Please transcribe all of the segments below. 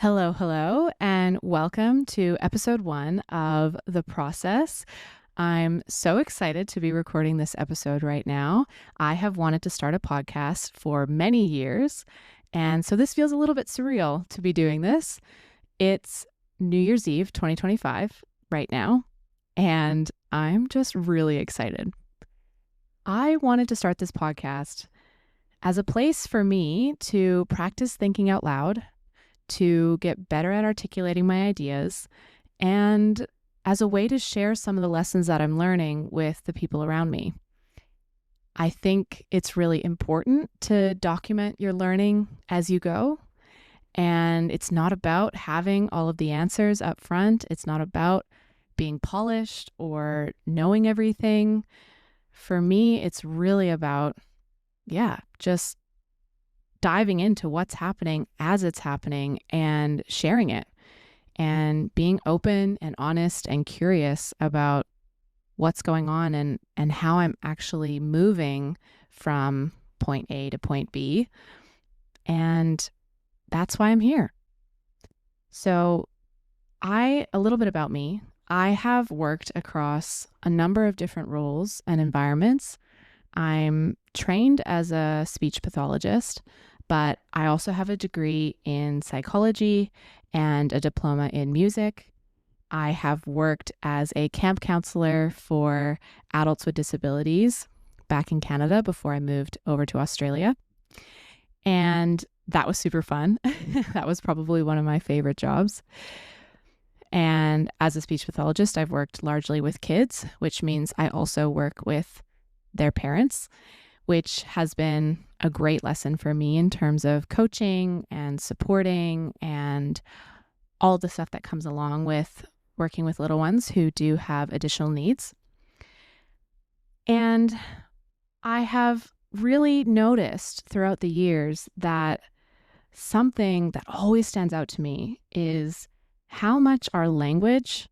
Hello, hello, and welcome to episode 1 of The Process. I'm so excited to be recording this episode right now. I have wanted to start a podcast for many years, and so this feels a little bit surreal to be doing this. It's New Year's Eve 2025 right now, and I'm just really excited. I wanted to start this podcast as a place for me to practice thinking out loud, to get better at articulating my ideas, and as a way to share some of the lessons that I'm learning with the people around me. I think it's really important to document your learning as you go. And it's not about having all of the answers up front. It's not about being polished or knowing everything. For me, it's really about, just diving into what's happening as it's happening and sharing it and being open and honest and curious about what's going on and how I'm actually moving from point A to point B. And that's why I'm here. So a little bit about me. I have worked across a number of different roles and environments. I'm trained as a speech pathologist, but I also have a degree in psychology and a diploma in music. I have worked as a camp counselor for adults with disabilities back in Canada before I moved over to Australia. And that was super fun. That was probably one of my favorite jobs. And as a speech pathologist, I've worked largely with kids, which means I also work with their parents, which has been a great lesson for me in terms of coaching and supporting and all the stuff that comes along with working with little ones who do have additional needs. And I have really noticed throughout the years that something that always stands out to me is how much our language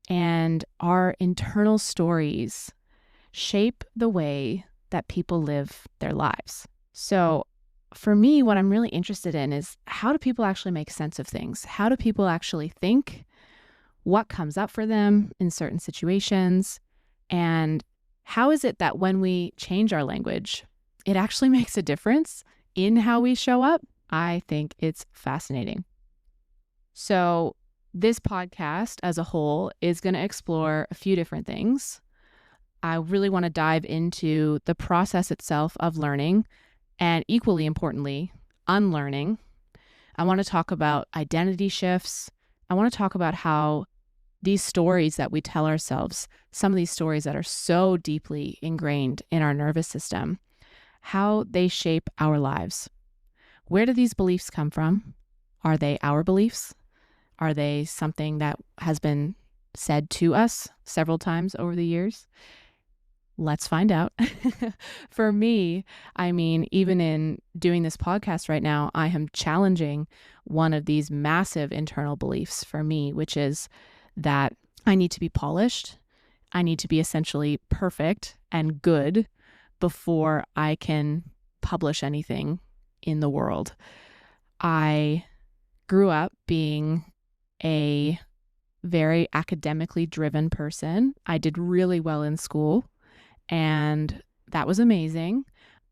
and our internal stories shape the way that people live their lives. So for me, what I'm really interested in is how do people actually make sense of things? How do people actually think? What comes up for them in certain situations? And how is it that when we change our language, it actually makes a difference in how we show up? I think it's fascinating. So this podcast as a whole is going to explore a few different things. I really want to dive into the process itself of learning and, equally importantly, unlearning. I want to talk about identity shifts. I want to talk about how these stories that we tell ourselves, some of these stories that are so deeply ingrained in our nervous system, how they shape our lives. Where do these beliefs come from? Are they our beliefs? Are they something that has been said to us several times over the years? Let's find out. For me, even in doing this podcast right now, I am challenging one of these massive internal beliefs for me, which is that I need to be polished. I need to be essentially perfect and good before I can publish anything in the world. I grew up being a very academically driven person. I did really well in school. And that was amazing.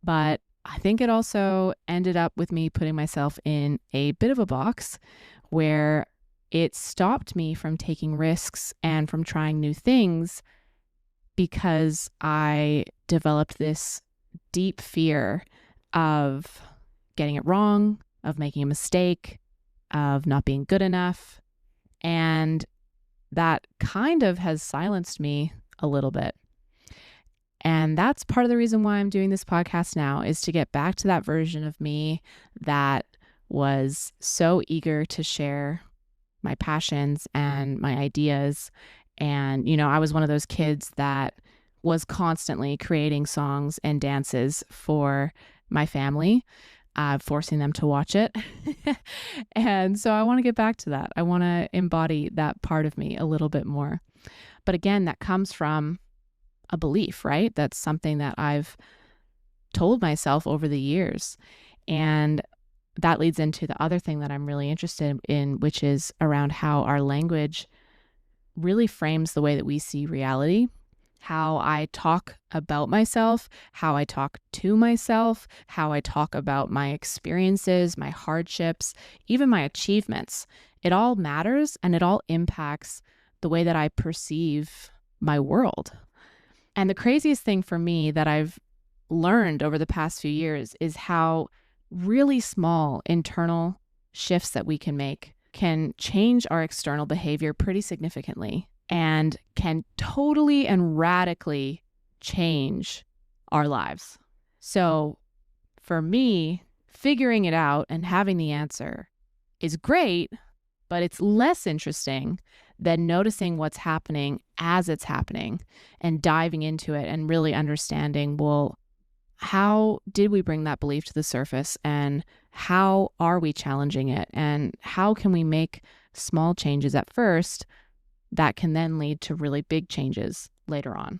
But I think it also ended up with me putting myself in a bit of a box where it stopped me from taking risks and from trying new things because I developed this deep fear of getting it wrong, of making a mistake, of not being good enough. And that kind of has silenced me a little bit. And that's part of the reason why I'm doing this podcast now, is to get back to that version of me that was so eager to share my passions and my ideas. And, I was one of those kids that was constantly creating songs and dances for my family, forcing them to watch it. And so I want to get back to that. I want to embody that part of me a little bit more. But again, that comes from a belief, right? That's something that I've told myself over the years. And that leads into the other thing that I'm really interested in, which is around how our language really frames the way that we see reality, how I talk about myself, how I talk to myself, how I talk about my experiences, my hardships, even my achievements. It all matters and it all impacts the way that I perceive my world. And the craziest thing for me that I've learned over the past few years is how really small internal shifts that we can make can change our external behavior pretty significantly and can totally and radically change our lives. So for me, figuring it out and having the answer is great, but it's less interesting than noticing what's happening as it's happening and diving into it and really understanding, well, how did we bring that belief to the surface and how are we challenging it and how can we make small changes at first that can then lead to really big changes later on.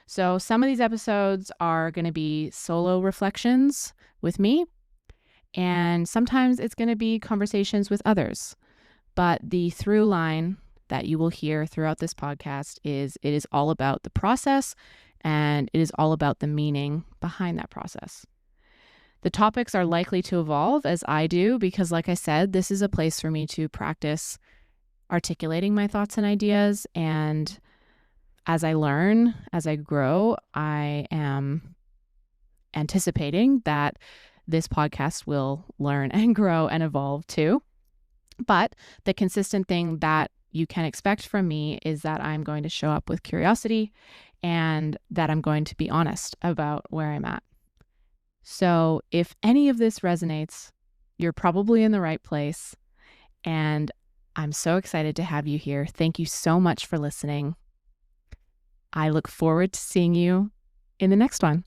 So some of these episodes are going to be solo reflections with me, and sometimes it's going to be conversations with others. But the through line that you will hear throughout this podcast is it is all about the process and it is all about the meaning behind that process. The topics are likely to evolve as I do because, like I said, this is a place for me to practice articulating my thoughts and ideas. And as I learn, as I grow, I am anticipating that this podcast will learn and grow and evolve too. But the consistent thing that you can expect from me is that I'm going to show up with curiosity and that I'm going to be honest about where I'm at. So if any of this resonates, you're probably in the right place. And I'm so excited to have you here. Thank you so much for listening. I look forward to seeing you in the next one.